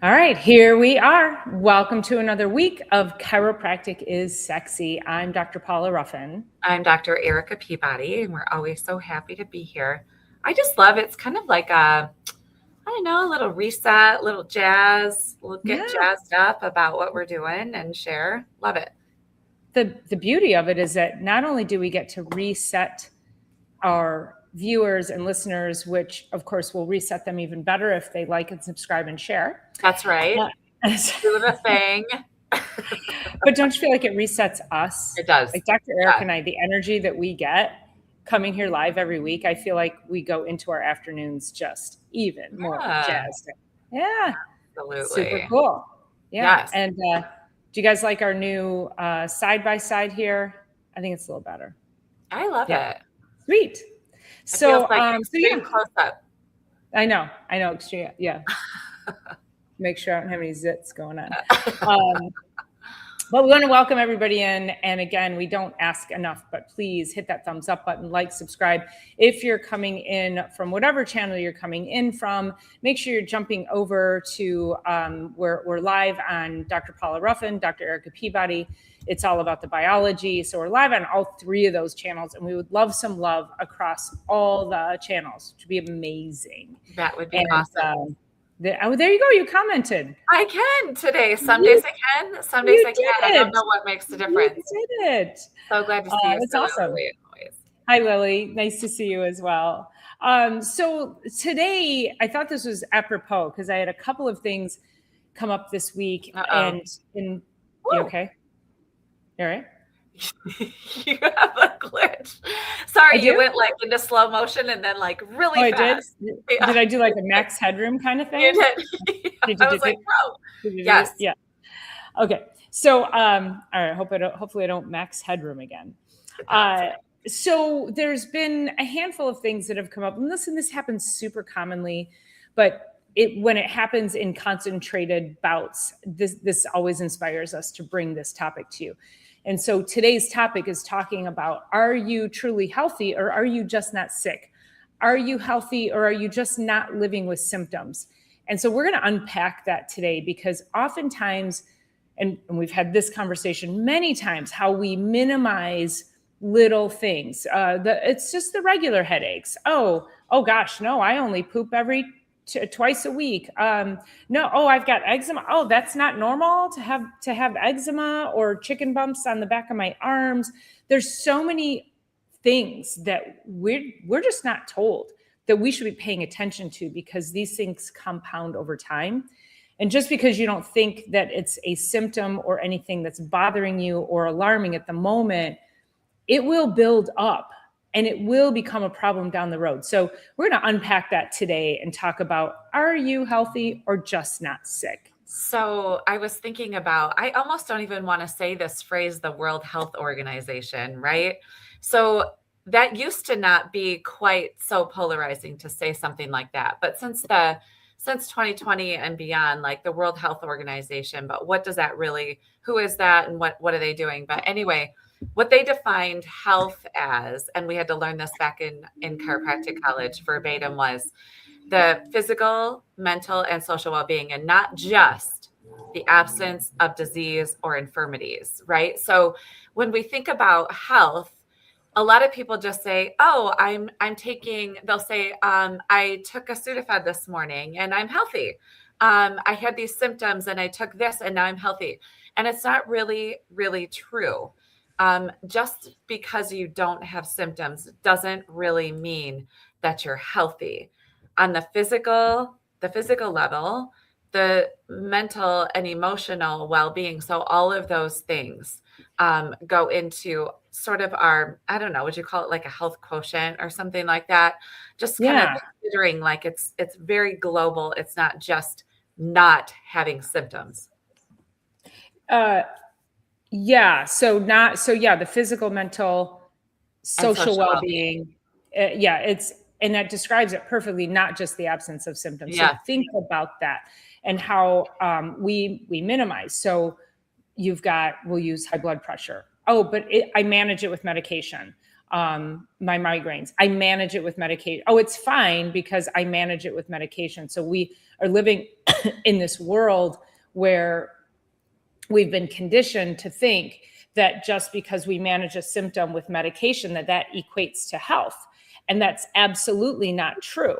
All right, here we are. Welcome to another week of Chiropractic Is Sexy. I'm Dr. Paula Ruffin. I'm Dr. Erica Peabody, and we're always so happy to be here. I just love it. It's kind of like a little reset, little jazz. We'll get Yeah. jazzed up about what we're doing and share. Love it. The beauty of it is that not only do we get to reset our viewers and listeners, which of course will reset them even better if they like and subscribe and share. That's right. Do the thing. But don't you feel like it resets us? It does. Like Dr. Eric and I, the energy that we get coming here live every week, I feel like we go into our afternoons just even more jazzed. Yeah. Absolutely. Super cool. Yeah. Yes. And do you guys like our new side-by-side here? I think it's a little better. I love it. Sweet. So, extreme close up. I know. Extreme. Yeah. Make sure I don't have any zits going on. But we want to welcome everybody in. And again, we don't ask enough, but please hit that thumbs up button, like, subscribe. If you're coming in from whatever channel you're coming in from, make sure you're jumping over to, we're live on Dr. Paula Ruffin, Dr. Erica Peabody. It's all about the biology. So we're live on all three of those channels, and we would love some love across all the channels, which would be amazing. That would be awesome. Oh, there you go. You commented. I can today. Some days I can. Some days I can't. I don't know what makes the difference. You did it. So glad to see you. It's awesome. Hi, Lily. Nice to see you as well. So today, I thought this was apropos because I had a couple of things come up this week. And you okay? You all right? You have a glitch. Sorry, you went like into slow motion and then like really fast. Did I do like a max headroom kind of thing? You did. I was like, bro. Yes. Yeah. Okay. So, all right. Hopefully I don't max headroom again. So there's been a handful of things that have come up. And listen, this happens super commonly, but when it happens in concentrated bouts, this always inspires us to bring this topic to you. And so today's topic is talking about, are you truly healthy or are you just not sick? Are you healthy or are you just not living with symptoms? And so we're going to unpack that today because oftentimes, and we've had this conversation many times, how we minimize little things. It's just the regular headaches. Oh gosh, no, I only poop twice a week. No, I've got eczema. Oh, that's not normal to have eczema or chicken bumps on the back of my arms. There's so many things that we're just not told that we should be paying attention to because these things compound over time. And just because you don't think that it's a symptom or anything that's bothering you or alarming at the moment, it will build up. And it will become a problem down the road. So we're going to unpack that today and talk about, are you healthy or just not sick? So I was thinking about, I almost don't even want to say this phrase, the World Health Organization, right? So that used to not be quite so polarizing to say something like that. But since 2020 and beyond, like the World Health Organization, but what does that really, who is that and what are they doing? But anyway, what they defined health as, and we had to learn this back in chiropractic college verbatim, was the physical, mental, and social well-being, and not just the absence of disease or infirmities, right? So when we think about health, a lot of people just say, oh, they'll say, I took a Sudafed this morning and I'm healthy. I had these symptoms and I took this and now I'm healthy. And it's not really, really true. Just because you don't have symptoms doesn't really mean that you're healthy. On the physical level, the mental and emotional well-being, so all of those things go into sort of our, I don't know, would you call it like a health quotient or something like that? Just kind of considering like it's very global. It's not just not having symptoms. The physical, mental, social well-being. And that describes it perfectly, not just the absence of symptoms. Yeah. So think about that and how we minimize. So we'll use high blood pressure. Oh, but I manage it with medication. My migraines, I manage it with medication. Oh, it's fine because I manage it with medication. So we are living in this world where we've been conditioned to think that just because we manage a symptom with medication, that equates to health. And that's absolutely not true,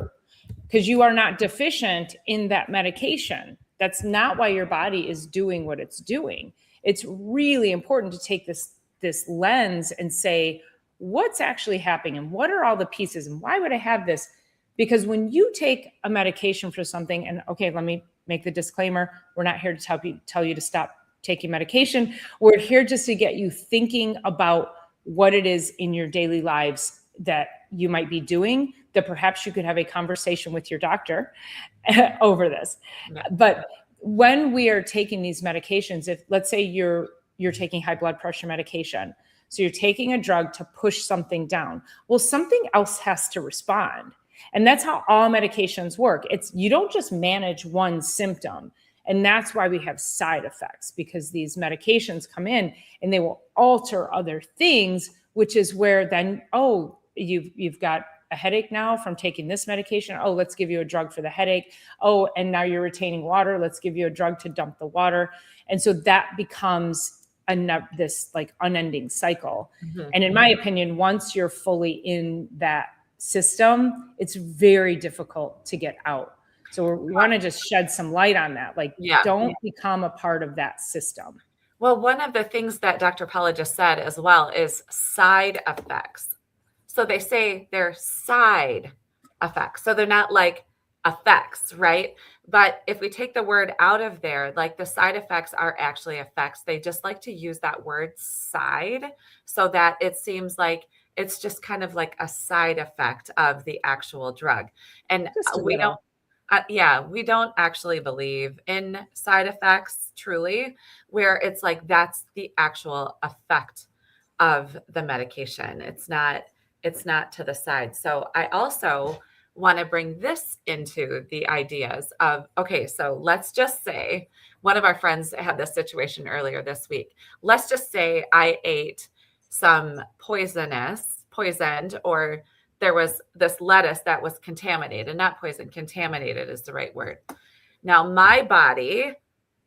because you are not deficient in that medication. That's not why your body is doing what it's doing. It's really important to take this lens and say, what's actually happening and what are all the pieces and why would I have this? Because when you take a medication for something, and okay, let me make the disclaimer, we're not here to tell you to stop taking medication. We're here just to get you thinking about what it is in your daily lives that you might be doing, that perhaps you could have a conversation with your doctor over this. Yeah. But when we are taking these medications, if let's say you're taking high blood pressure medication, so you're taking a drug to push something down, well, something else has to respond. And that's how all medications work. You don't just manage one symptom. And that's why we have side effects, because these medications come in and they will alter other things, which is where then, oh, you've got a headache now from taking this medication. Oh, let's give you a drug for the headache. Oh, and now you're retaining water. Let's give you a drug to dump the water. And so that becomes this like unending cycle. Mm-hmm. And in my opinion, once you're fully in that system, it's very difficult to get out. So we want to just shed some light on that. Like, don't become a part of that system. Well, one of the things that Dr. Paula just said as well is side effects. So they say they're side effects. So they're not like effects, right? But if we take the word out of there, like the side effects are actually effects. They just like to use that word side so that it seems like it's just kind of like a side effect of the actual drug. And we don't actually believe in side effects truly, where it's like that's the actual effect of the medication. It's not to the side. So I also want to bring this into the ideas of, okay, so let's just say one of our friends had this situation earlier this week. Let's just say I ate some poisoned, or there was this lettuce that was contaminated, not poisoned, contaminated is the right word. Now my body,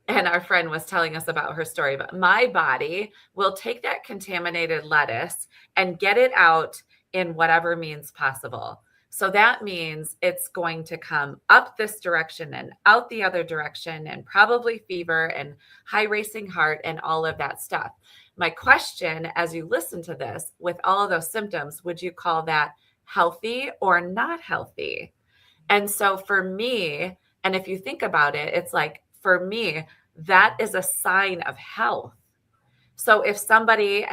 and our friend was telling us about her story, but my body will take that contaminated lettuce and get it out in whatever means possible. So that means it's going to come up this direction and out the other direction, and probably fever and high racing heart and all of that stuff. My question, as you listen to this, with all of those symptoms, would you call that healthy or not healthy? And so for me, and if you think about it, it's like, for me, that is a sign of health. So if somebody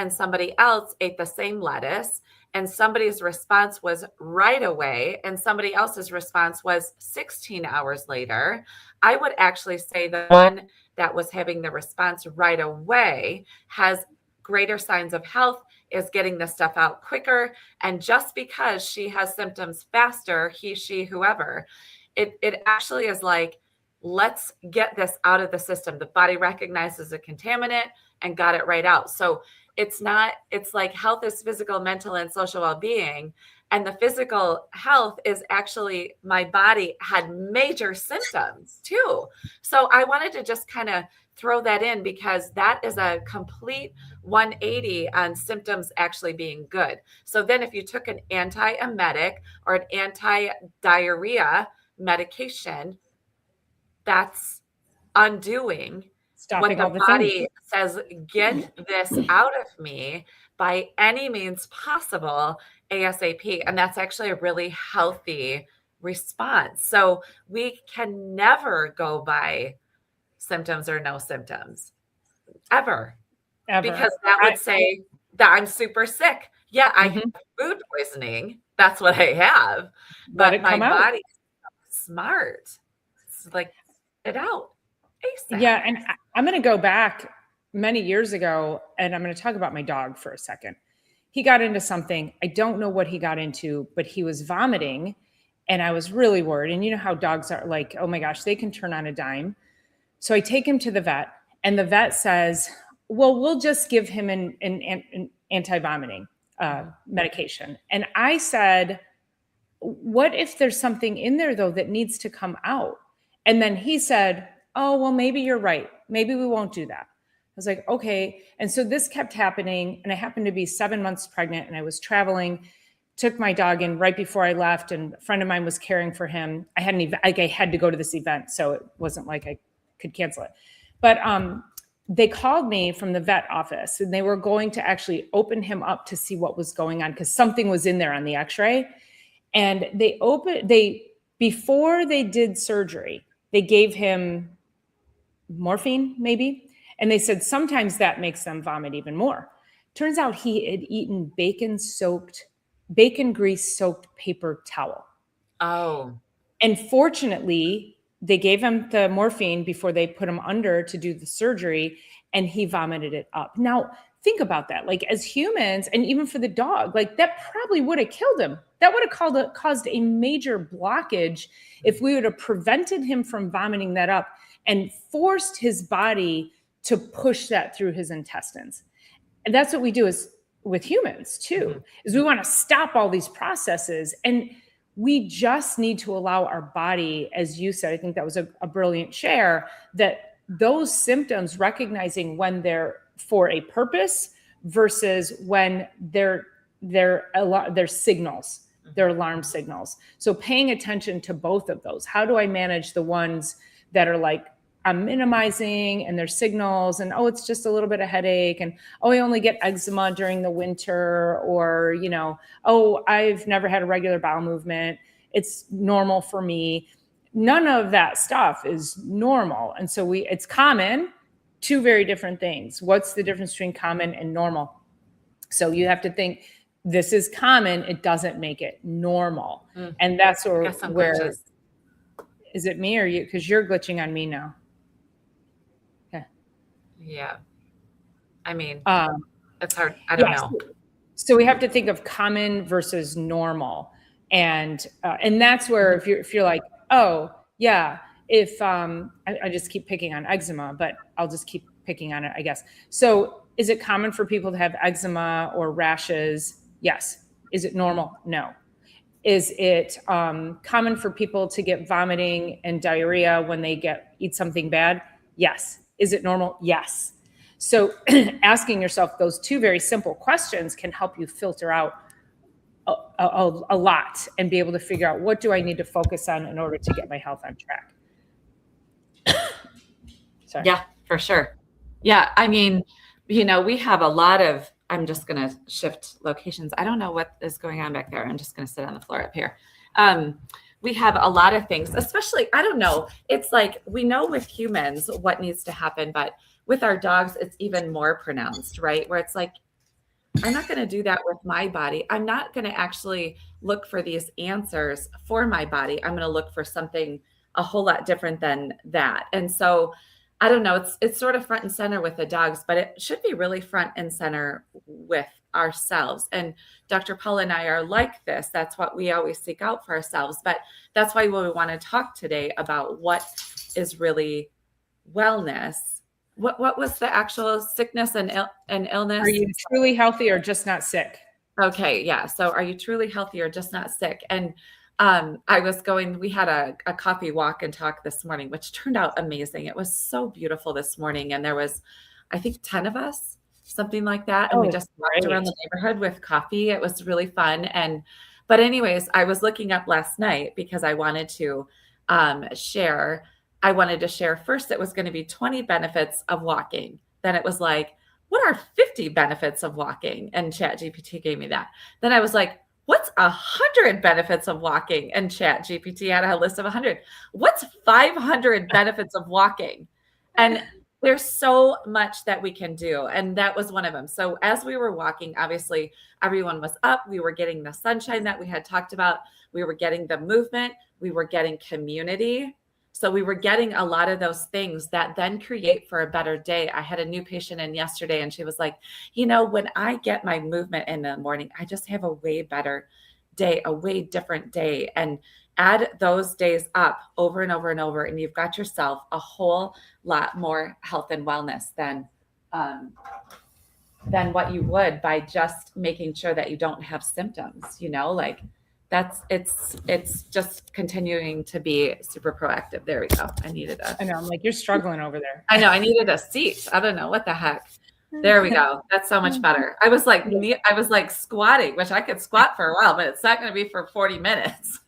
else ate the same lettuce, and somebody's response was right away, and somebody else's response was 16 hours later, I would actually say the one that was having the response right away has greater signs of health, is getting the stuff out quicker. And just because she has symptoms faster, he, she, whoever, it actually is like, let's get this out of the system. The body recognizes a contaminant and got it right out. So it's like health is physical, mental, and social well-being. And the physical health is actually, my body had major symptoms too. So I wanted to just kind of throw that in, because that is a complete 180 on symptoms actually being good. So then if you took an antiemetic or an anti-diarrhea medication, that's undoing Stopping what the body says, get this out of me by any means possible, ASAP. And that's actually a really healthy response. So we can never go by symptoms or no symptoms ever. Because that would say that I'm super sick. Yeah, I have food poisoning. That's what I have. But my body's smart. It's like, get it out. ASAP. Yeah. And I'm going to go back many years ago, and I'm going to talk about my dog for a second. He got into something. I don't know what he got into, but he was vomiting, and I was really worried. And you know how dogs are, like, oh my gosh, they can turn on a dime. So I take him to the vet, and the vet says, well, we'll just give him an anti-vomiting medication. And I said, what if there's something in there though that needs to come out? And then he said, oh, well, maybe you're right. Maybe we won't do that. I was like, okay. And so this kept happening. And I happened to be 7 months pregnant and I was traveling, took my dog in right before I left. And a friend of mine was caring for him. I had to go to this event. So it wasn't like I could cancel it. But they called me from the vet office and they were going to actually open him up to see what was going on because something was in there on the x-ray. And before they did surgery, they gave him morphine maybe. And they said sometimes that makes them vomit even more. Turns out he had eaten bacon grease soaked paper towel. Oh. And fortunately, they gave him the morphine before they put him under to do the surgery, and he vomited it up. Now, think about that. Like as humans, and even for the dog, like that probably would have killed him. That would have caused a major blockage if we would have prevented him from vomiting that up and forced his body to push that through his intestines. And that's what we do with humans too, is we want to stop all these processes. And we just need to allow our body, as you said, I think that was a brilliant share, that those symptoms, recognizing when they're for a purpose versus when they're signals, they're alarm signals. So paying attention to both of those. How do I manage the ones that are like, I'm minimizing and their signals and, oh, it's just a little bit of headache and, oh, I only get eczema during the winter, or, oh, I've never had a regular bowel movement. It's normal for me. None of that stuff is normal. And so it's common, two very different things. What's the difference between common and normal? So you have to think, this is common. It doesn't make it normal. And that's where is it me or you? Because you're glitching on me now. Yeah. I mean, it's hard. I don't know. So we have to think of common versus normal. And that's where if you're like, oh yeah, if I just keep picking on eczema, but I'll just keep picking on it, I guess. So is it common for people to have eczema or rashes? Yes. Is it normal? No. Is it common for people to get vomiting and diarrhea when they eat something bad? Yes. Is it normal? Yes. So asking yourself those two very simple questions can help you filter out a lot and be able to figure out, what do I need to focus on in order to get my health on track? Sorry. Yeah, for sure. Yeah. I mean, we have a lot of, I'm just going to shift locations. I don't know what is going on back there. I'm just going to sit on the floor up here. We have a lot of things, especially, I don't know. It's like, we know with humans what needs to happen, but with our dogs, it's even more pronounced, right? Where it's like, I'm not going to do that with my body. I'm not going to actually look for these answers for my body. I'm going to look for something a whole lot different than that. And so I don't know, it's sort of front and center with the dogs, but it should be really front and center with ourselves. And Dr. Paula and I are like this. That's what we always seek out for ourselves. But that's why we want to talk today about what is really wellness. What was the actual sickness and illness? Are you truly healthy or just not sick? Okay. Yeah. So are you truly healthy or just not sick? And we had a coffee walk and talk this morning, which turned out amazing. It was so beautiful this morning. And there was, I think, 10 of us, something like that. And we just walked around the neighborhood with coffee. It was really fun. But anyways, I was looking up last night because I wanted to share. I wanted to share first, it was going to be 20 benefits of walking. Then it was like, what are 50 benefits of walking? And ChatGPT gave me that. Then I was like, what's 100 benefits of walking? And ChatGPT had a list of 100. What's 500 benefits of walking? And there's so much that we can do. And that was one of them. So as we were walking, obviously everyone was up. We were getting the sunshine that we had talked about. We were getting the movement. We were getting community. So we were getting a lot of those things that then create for a better day. I had a new patient in yesterday and she was like, when I get my movement in the morning, I just have a way better day, a way different day. And add those days up over and over and over, and you've got yourself a whole lot more health and wellness than what you would by just making sure that you don't have symptoms, like it's just continuing to be super proactive. There we go. I know. I'm like, you're struggling over there. I know. I needed a seat. I don't know what the heck. There we go. That's so much better. I was like squatting, which I could squat for a while, but it's not going to be for 40 minutes.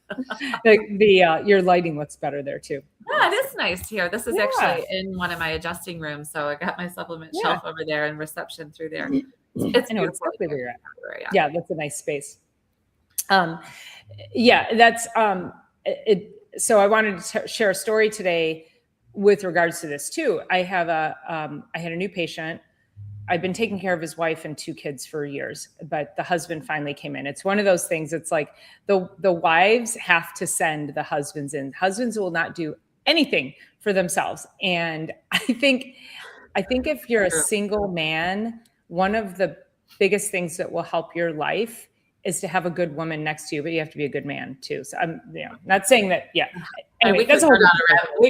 Your lighting looks better there too. Yeah, it is nice here. This is actually in one of my adjusting rooms. So I got my supplement shelf over there and reception through there. It's exactly where you're at. Yeah, that's a nice space. That's it. So I wanted to share a story today with regards to this too. I had a new patient. I've been taking care of his wife and 2 kids for years, but the husband finally came in. It's one of those things. It's like the wives have to send the husbands in. Husbands will not do anything for themselves. And I think if you're a single man, one of the biggest things that will help your life is to have a good woman next to you, but you have to be a good man too. So I'm not saying that. Yeah. Anyway, we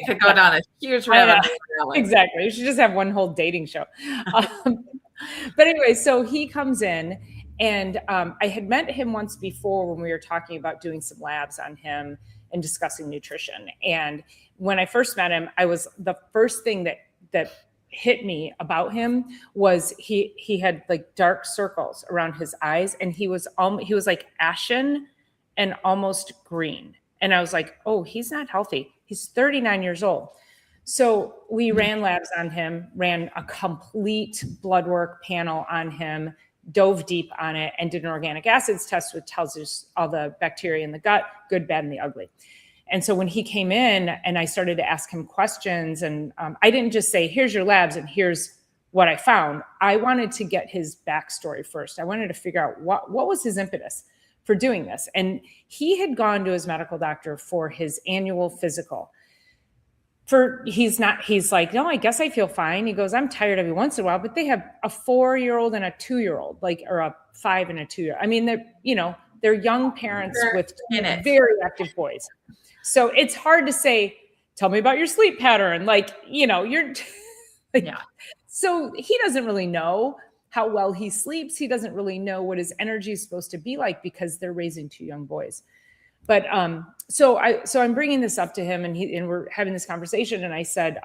could go down a huge rabbit hole. Exactly. You should just have one whole dating show. But anyway, so he comes in, and I had met him once before when we were talking about doing some labs on him and discussing nutrition. And when I first met him, the first thing that hit me about him was he had like dark circles around his eyes, and he was like ashen and almost green. And I was like, oh, he's not healthy. He's 39 years old. So we ran labs on him, ran a complete blood work panel on him, dove deep on it, and did an organic acids test, which tells us all the bacteria in the gut, good, bad, and the ugly. And so when he came in and I started to ask him questions, and I didn't just say, here's your labs and here's what I found. I wanted to get his backstory first. I wanted to figure out what was his impetus for doing this. And he had gone to his medical doctor for his annual physical. He's like, no, I guess I feel fine. He goes, I'm tired every once in a while, but they have a 4-year-old and a 2-year-old, or a 5 and a 2-year. I mean, they're young parents with very active boys. So it's hard to say, tell me about your sleep pattern. So he doesn't really know how well he sleeps. He doesn't really know what his energy is supposed to be like because they're raising 2 young boys. But so I'm bringing this up to him, and we're having this conversation. And I said,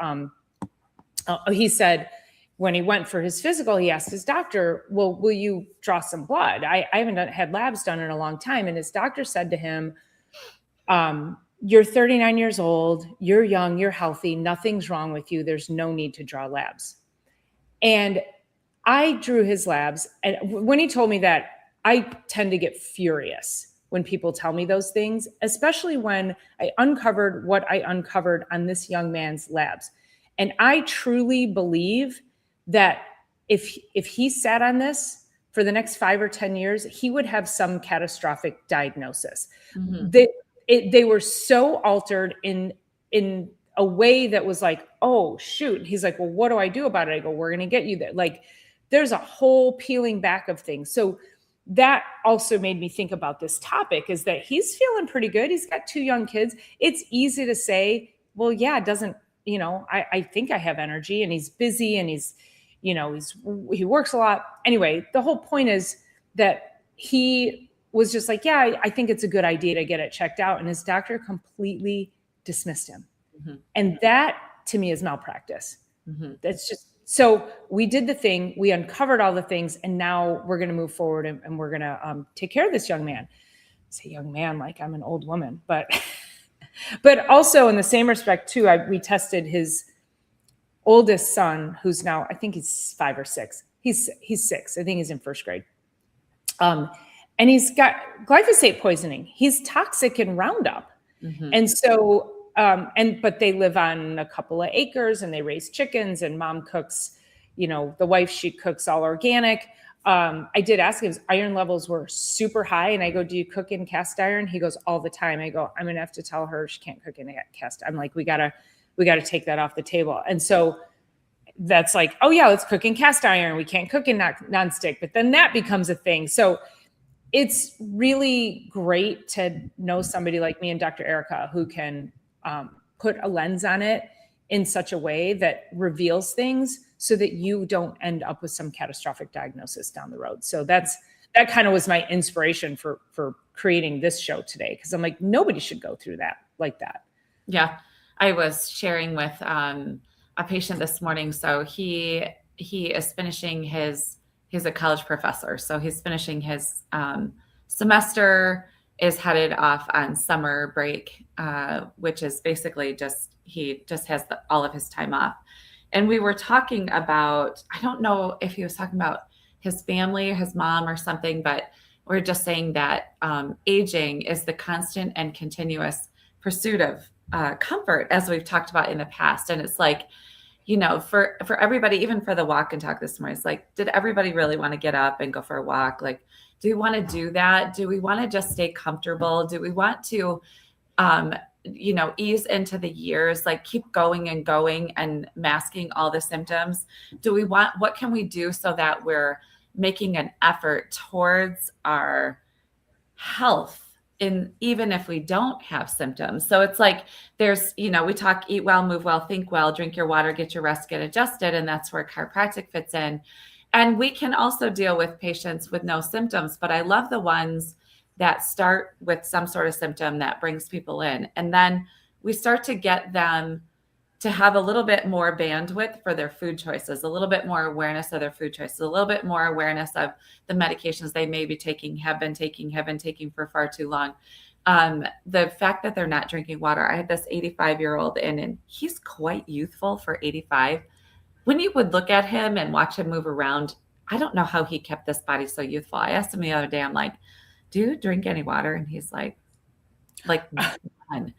he said, when he went for his physical, he asked his doctor, well, will you draw some blood? I haven't had labs done in a long time. And his doctor said to him, you're 39 years old, you're young, you're healthy, nothing's wrong with you. There's no need to draw labs. And I drew his labs. And when he told me that, I tend to get furious when people tell me those things, especially when I uncovered what I uncovered on this young man's labs. And I truly believe that if he sat on this for the next 5 or 10 years, he would have some catastrophic diagnosis. Mm-hmm. They were so altered in a way that was like, oh, shoot. He's like, well, what do I do about it? I go, we're going to get you there. Like, there's a whole peeling back of things. So that also made me think about this topic, is that he's feeling pretty good. He's got 2 young kids. It's easy to say, well, yeah, it doesn't, I think I have energy, and he's busy, and he works a lot. Anyway, the whole point is that he was just like, yeah, I think it's a good idea to get it checked out. And his doctor completely dismissed him. Mm-hmm. And that to me is malpractice. Mm-hmm. That's just, so we did the thing, we uncovered all the things, and now we're going to move forward and we're going to take care of this young man. I say young man, like I'm an old woman, but also in the same respect too, we tested his oldest son, who's now, I think he's 5 or 6. He's 6. I think he's in 1st grade. And he's got glyphosate poisoning. He's toxic in Roundup. Mm-hmm. And so, but they live on a couple of acres, and they raise chickens, and mom cooks, the wife, she cooks all organic. I did ask him, his iron levels were super high. And I go, do you cook in cast iron? He goes, all the time. I go, I'm going to have to tell her she can't cook in cast. I'm like, we gotta take that off the table. And so that's like, oh yeah, let's cook in cast iron. We can't cook in nonstick, but then that becomes a thing. So it's really great to know somebody like me and Dr. Erica, who can put a lens on it in such a way that reveals things so that you don't end up with some catastrophic diagnosis down the road. So that's that kind of was my inspiration for creating this show today. Cause I'm like, nobody should go through that like that. Yeah. I was sharing with a patient this morning. So he is finishing he's a college professor. So he's finishing his semester, is headed off on summer break, which is basically he just has all of his time off. And we were talking about, I don't know if he was talking about his family, his mom or something, but we're just saying that aging is the constant and continuous pursuit of comfort, as we've talked about in the past. And it's like, for everybody, even for the walk and talk this morning, it's like, did everybody really want to get up and go for a walk? Like, do we want to do that? Do we want to just stay comfortable? Do we want to, ease into the years, like keep going and masking all the symptoms? What can we do so that we're making an effort towards our health, even if we don't have symptoms? So it's like, there's, we talk, eat well, move well, think well, drink your water, get your rest, get adjusted. And that's where chiropractic fits in. And we can also deal with patients with no symptoms, but I love the ones that start with some sort of symptom that brings people in. And then we start to get them to have a little bit more bandwidth for their food choices, a little bit more awareness of their food choices, a little bit more awareness of the medications they may be taking, have been taking for far too long. The fact that they're not drinking water. I had this 85-year-old and he's quite youthful for 85. When you would look at him and watch him move around, I don't know how he kept this body so youthful. I asked him the other day, I'm like, do you drink any water? And he's like none.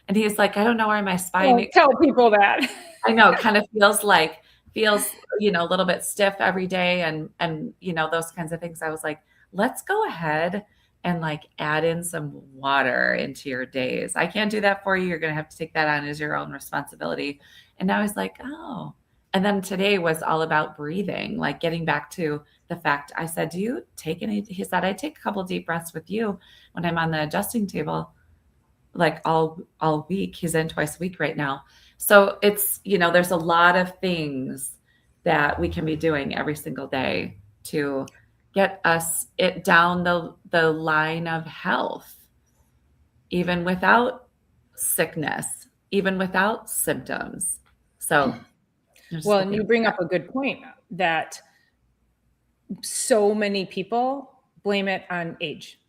And he's like, I don't know where my spine. Don't tell people that. I know, kind of feels a little bit stiff every day and those kinds of things. I was like, let's go ahead and add in some water into your days. I can't do that for you. You're going to have to take that on as your own responsibility. And now he's like, oh. And then today was all about breathing, getting back to the fact. I said, do you take any? He said, I take a couple deep breaths with you when I'm on the adjusting table, all week. He's in twice a week right now. So it's, there's a lot of things that we can be doing every single day to get us down the line of health, even without sickness, even without symptoms. So, well, and you bring up a good point that so many people blame it on age.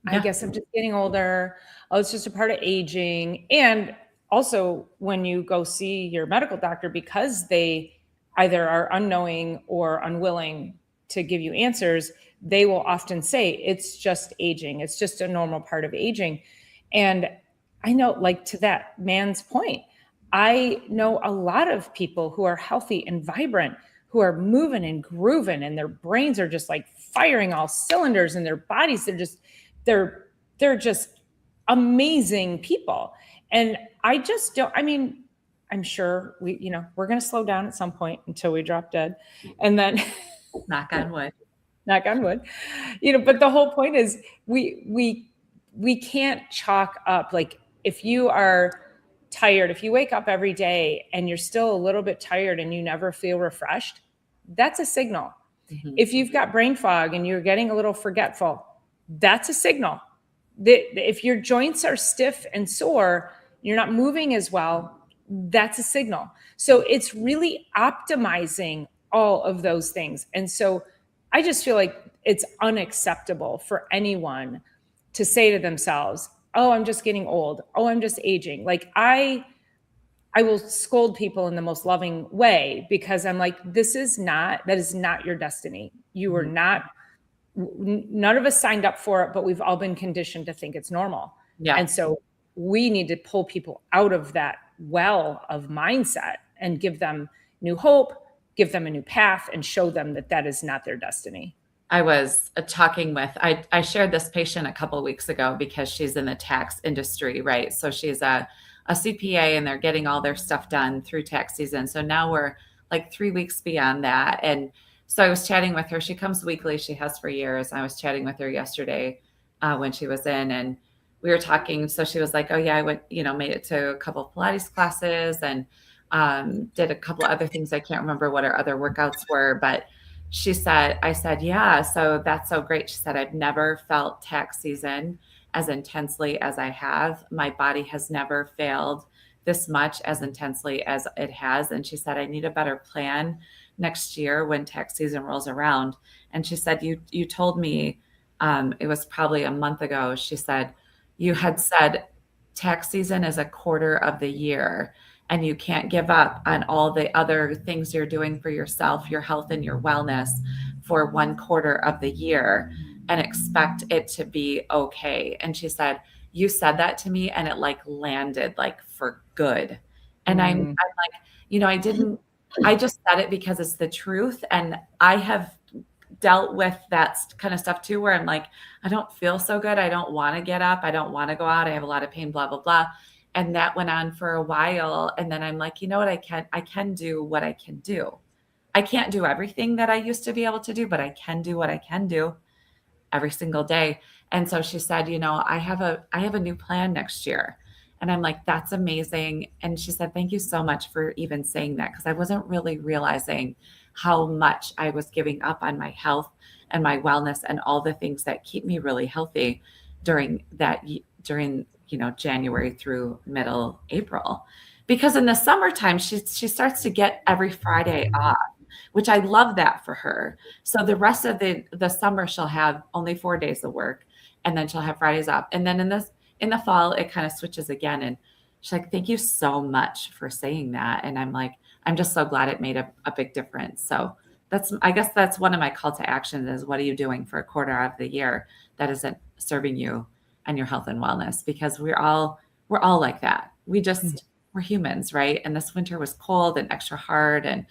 Yeah. I guess I'm just getting older. Oh, it's just a part of aging. And also when you go see your medical doctor, because they either are unknowing or unwilling to give you answers, they will often say it's just aging. It's just a normal part of aging. And I know, to that man's point, I know a lot of people who are healthy and vibrant, who are moving and grooving, and their brains are just firing all cylinders, and their bodies, they're just amazing people. And I just don't, I'm sure we're going to slow down at some point until we drop dead. And then knock on wood, but the whole point is we can't chalk up, if you are tired, if you wake up every day and you're still a little bit tired and you never feel refreshed, that's a signal. Mm-hmm. If you've got brain fog and you're getting a little forgetful, that's a signal. If your joints are stiff and sore, you're not moving as well, that's a signal. So it's really optimizing all of those things. And so I just feel like it's unacceptable for anyone to say to themselves, oh, I'm just getting old. Oh, I'm just aging. I will scold people in the most loving way, because I'm like, that is not your destiny. You are not, none of us signed up for it, but we've all been conditioned to think it's normal. Yeah. And so we need to pull people out of that well of mindset and give them new hope, give them a new path, and show them that is not their destiny. I was talking with, I shared this patient a couple of weeks ago because she's in the tax industry, right? So she's a CPA and they're getting all their stuff done through tax season. So now we're 3 weeks beyond that. And so I was chatting with her. She comes weekly. She has for years. I was chatting with her yesterday when she was in, and we were talking. So she was like, oh yeah, I went, made it to a couple of Pilates classes and did a couple of other things. I can't remember what our other workouts were, but I said, yeah, so that's so great. She said, I've never felt tax season as intensely as I have. My body has never failed this much as intensely as it has. And she said, I need a better plan next year when tax season rolls around. And she said, you told me, it was probably a month ago. She said, you had said tax season is a quarter of the year and you can't give up on all the other things you're doing for yourself, your health and your wellness for one quarter of the year and expect it to be okay. And she said, you said that to me and it like landed like for good. And I'm like, I just said it because it's the truth. And I have dealt with that kind of stuff too, where I'm like, I don't feel so good. I don't want to get up. I don't want to go out. I have a lot of pain, blah, blah, blah. And that went on for a while. And then I'm like, you know what? I can do what I can do. I can't do everything that I used to be able to do, but I can do what I can do every single day. And so she said, I have a new plan next year. And I'm like, that's amazing. And she said, thank you so much for even saying that, because I wasn't really realizing how much I was giving up on my health and my wellness and all the things that keep me really healthy during January through middle April. Because in the summertime, she starts to get every Friday off, which I love that for her. So the rest of the summer, she'll have only 4 days of work, and then she'll have Fridays off. And then in the fall, it kind of switches again. And she's like, thank you so much for saying that. And I'm like, I'm just so glad it made a big difference. So I guess that's one of my call to actions is, what are you doing for a quarter of the year that isn't serving you and your health and wellness? Because we're all like that. We're humans, right? And this winter was cold and extra hard, and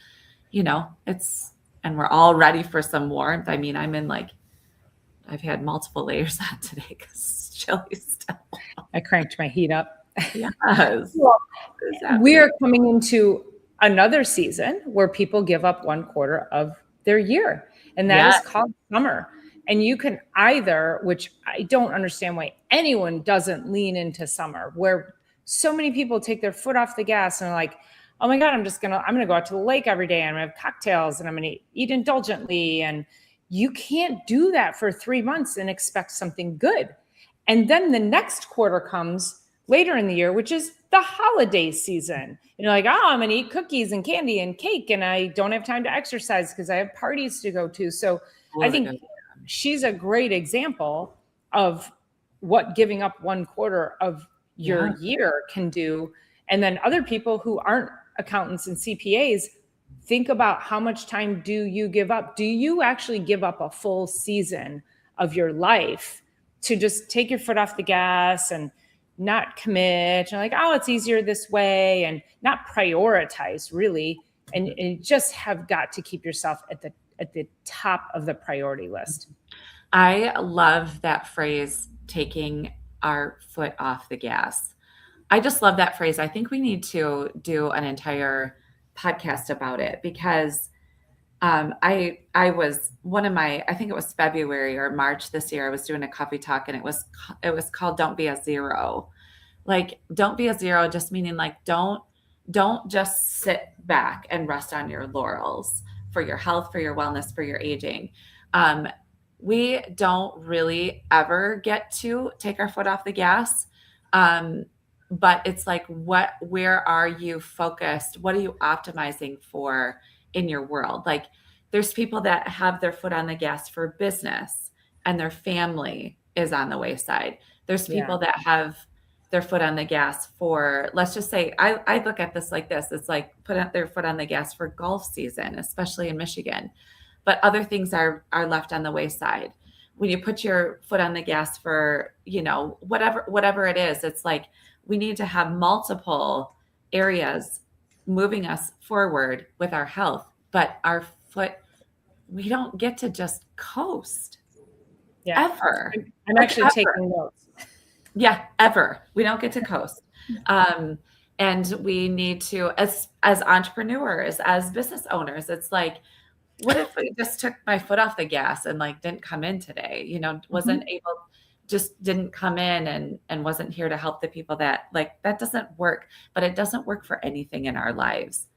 and we're all ready for some warmth. I mean, I've had multiple layers on today because it's chilly still. I cranked my heat up. Yes. Well, we are coming into another season where people give up one quarter of their year, and that is called summer. And you can either, which I don't understand why anyone doesn't lean into summer, where so many people take their foot off the gas and are like, oh my God, I'm going to go out to the lake every day and I'm going to have cocktails and I'm going to eat indulgently. And you can't do that for 3 months and expect something good. And then the next quarter comes later in the year, which is the holiday season. And you're like, oh, I'm going to eat cookies and candy and cake, and I don't have time to exercise because I have parties to go to. So I think she's a great example of what giving up one quarter of your year can do. And then other people who aren't accountants and CPAs, think about how much time do you give up? Do you actually give up a full season of your life to just take your foot off the gas and not commit? And like, oh, it's easier this way, and not prioritize really. And you just have got to keep yourself at the top of the priority list. I love that phrase, taking our foot off the gas. I just love that phrase. I think we need to do an entire podcast about it, because I was I think it was February or March this year, I was doing a coffee talk, and it was called Don't Be a Zero. Like, don't be a zero, just meaning like, don't just sit back and rest on your laurels for your health, for your wellness, for your aging. We don't really ever get to take our foot off the gas. But it's like, where are you focused? What are you optimizing for in your world? Like, there's people that have their foot on the gas for business and their family is on the wayside. There's people that have their foot on the gas for, let's just say, I look at this like this. It's like put their foot on the gas for golf season, especially in Michigan. But other things are left on the wayside. When you put your foot on the gas for, whatever it is, it's like, we need to have multiple areas moving us forward with our health, but our foot, we don't get to just coast ever. I'm actually taking notes. Yeah, ever. We don't get to coast. And we need to, as entrepreneurs, as business owners, it's like, what if I just took my foot off the gas and like didn't come in today, wasn't able, just didn't come in and wasn't here to help the people that doesn't work, but it doesn't work for anything in our lives.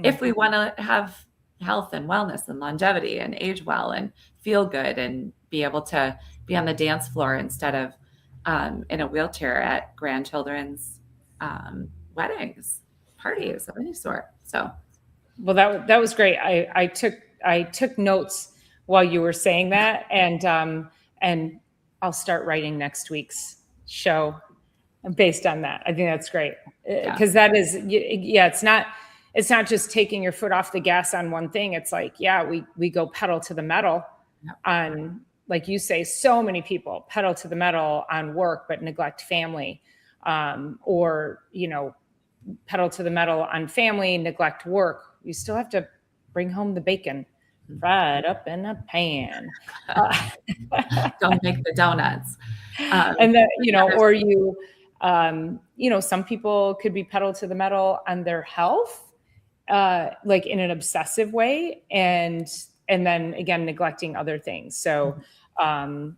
If we want to have health and wellness and longevity and age well and feel good and be able to be on the dance floor instead of in a wheelchair at grandchildren's weddings, parties of any sort. So, well, that was great. I took notes while you were saying that, and I'll start writing next week's show based on that. I think that's great, because that is, yeah, it's not just taking your foot off the gas on one thing. It's like, yeah, we go pedal to the metal on, like you say, so many people pedal to the metal on work, but neglect family, or, pedal to the metal on family, neglect work. You still have to bring home the bacon fried up in a pan. Don't make the donuts. And then, or some people could be pedal to the metal on their health, like in an obsessive way, and then again neglecting other things. So I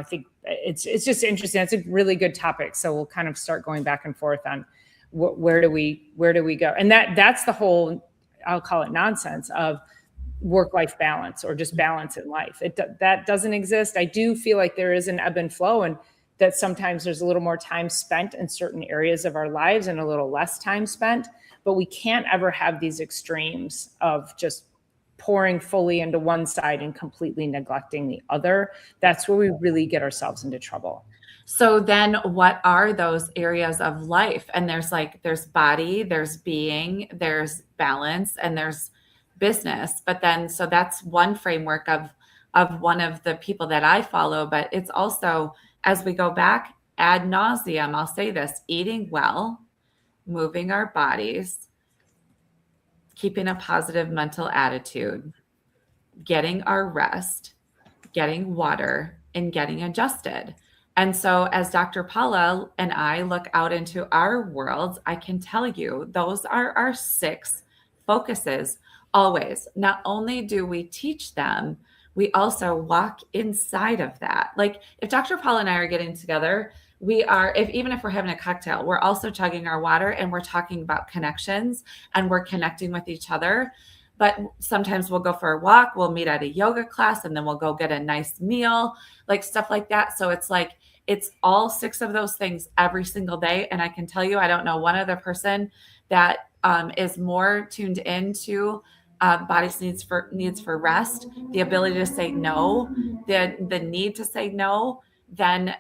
think it's just interesting. It's a really good topic. So we'll kind of start going back and forth on where do we go, and that's the whole, I'll call it, nonsense of work-life balance, or just balance in life. That doesn't exist. I do feel like there is an ebb and flow, and that sometimes there's a little more time spent in certain areas of our lives and a little less time spent, but we can't ever have these extremes of just pouring fully into one side and completely neglecting the other. That's where we really get ourselves into trouble. So then what are those areas of life? And there's body, there's being, there's balance, and there's business. But then, so that's one framework of one of the people that I follow, but it's also, as we go back ad nauseum, I'll say this: eating well, moving our bodies, keeping a positive mental attitude, getting our rest, getting water, and getting adjusted. And so as Dr. Paula and I look out into our worlds, I can tell you those are our 6 focuses always. Not only do we teach them, we also walk inside of that. Like if Dr. Paula and I are getting together, we are, even if we're having a cocktail, we're also chugging our water and we're talking about connections and we're connecting with each other. But sometimes we'll go for a walk, we'll meet at a yoga class, and then we'll go get a nice meal, like stuff like that. So it's like, it's all 6 of those things every single day. And I can tell you, I don't know one other person that is more tuned into body's needs for rest, the ability to say no, the need to say no, than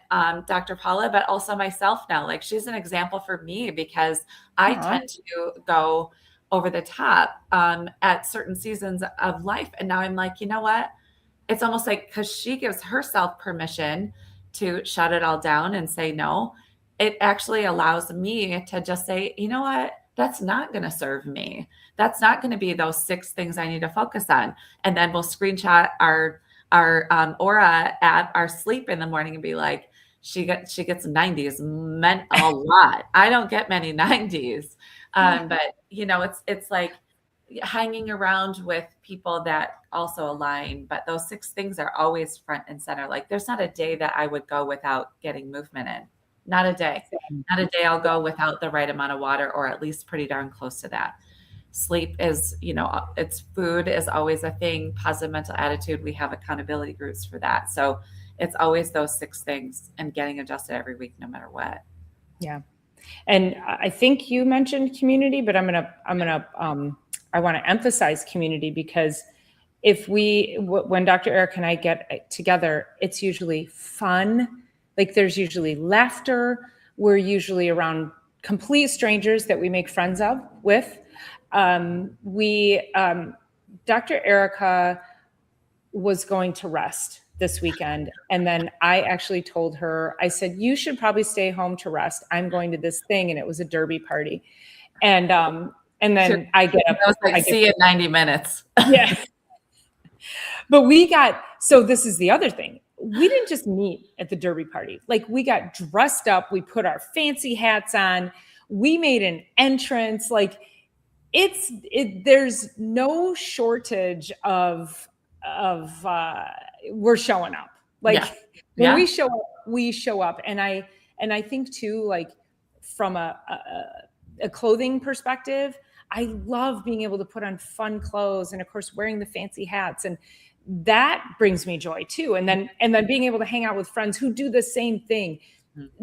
Dr. Paula, but also myself now. Like she's an example for me because I tend to go over the top at certain seasons of life. And now I'm like, you know what? It's almost like, because she gives herself permission to shut it all down and say no, it actually allows me to just say, you know what? That's not going to serve me. That's not going to be those 6 things I need to focus on. And then we'll screenshot our aura at our sleep in the morning and be like, she gets 90s, meant a lot. I don't get many 90s. But it's like hanging around with people that also align, but those 6 things are always front and center. Like there's not a day that I would go without getting movement in. Not a day. Not a day I'll go without the right amount of water, or at least pretty darn close to that. Sleep is, it's food is always a thing. Positive mental attitude. We have accountability groups for that. So it's always those 6 things and getting adjusted every week, no matter what. Yeah. And I think you mentioned community, but I want to emphasize community, because when Dr. Eric and I get together, it's usually fun. Like there's usually laughter. We're usually around complete strangers that we make friends with. Dr. Erica was going to rest this weekend. And then I actually told her, I said, you should probably stay home to rest. I'm going to this thing. And it was a derby party. And then I get up. I was like, see you in 90 minutes. Yeah. But so this is the other thing. We didn't just meet at the derby party. Like we got dressed up. We put our fancy hats on. We made an entrance. Like there's no shortage of we're showing up. Like when we show up. And I think too, like from a clothing perspective, I love being able to put on fun clothes and of course wearing the fancy hats, and that brings me joy too. And then being able to hang out with friends who do the same thing.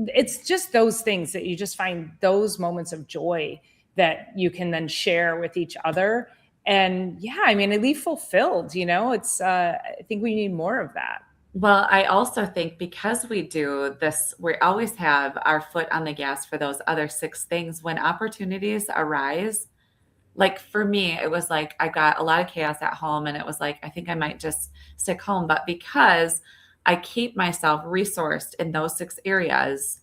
It's just those things that you just find those moments of joy that you can then share with each other. And yeah, I mean, I leave fulfilled, it's, I think we need more of that. Well, I also think because we do this, we always have our foot on the gas for those other 6 things. When opportunities arise, like for me, it was like I got a lot of chaos at home and it was like, I think I might just stick home. But because I keep myself resourced in those 6 areas,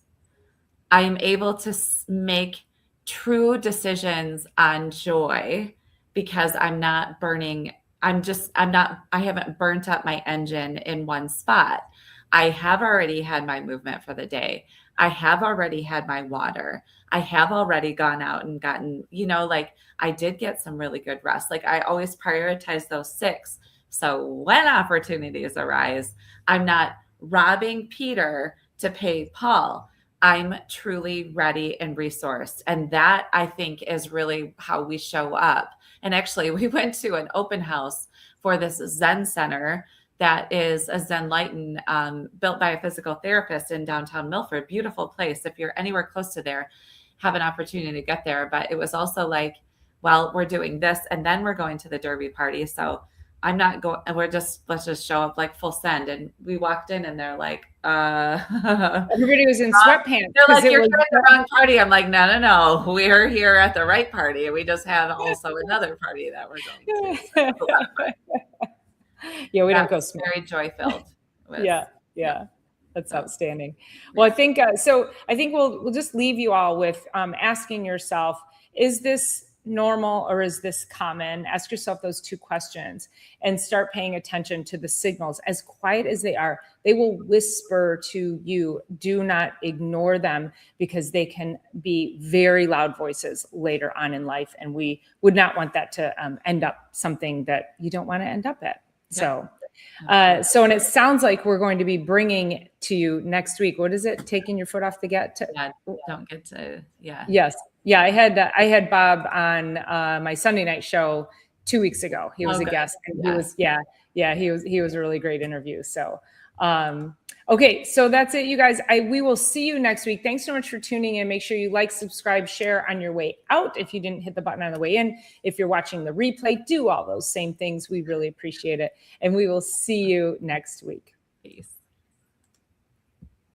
I am able to make true decisions on joy because I'm not burning. I haven't burnt up my engine in one spot. I have already had my movement for the day. I have already had my water. I have already gone out and gotten, like I did get some really good rest. Like I always prioritize those 6. So when opportunities arise, I'm not robbing Peter to pay Paul. I'm truly ready and resourced. And that I think is really how we show up. And actually we went to an open house for this Zen center that is a Zen Lighten built by a physical therapist in downtown Milford. Beautiful place. If you're anywhere close to there, have an opportunity to get there. But it was also like, well, we're doing this and then we're going to the Derby party. So I'm not going, let's just show up like full send. And we walked in and they're like, everybody was in sweatpants. They're like, you're at the wrong party. I'm like, no. We're here at the right party. We just have also another party that we're going to. So yeah, we don't go small. Very joy filled. Yeah. That's outstanding. Well, I think so. I think we'll just leave you all with asking yourself: is this normal or is this common? Ask yourself those 2 questions and start paying attention to the signals. As quiet as they are, they will whisper to you. Do not ignore them because they can be very loud voices later on in life. And we would not want that to end up something that you don't want to end up at. So, and it sounds like we're going to be bringing to you next week. What is it? Taking your foot off the gas? Don't get to, Yes. Yeah. I had Bob on my Sunday night show 2 weeks ago. He was a guest. And he was a really great interview. So, okay. So that's it, you guys. We will see you next week. Thanks so much for tuning in. Make sure you like, subscribe, share on your way out. If you didn't hit the button on the way in, if you're watching the replay, do all those same things. We really appreciate it. And we will see you next week. Peace.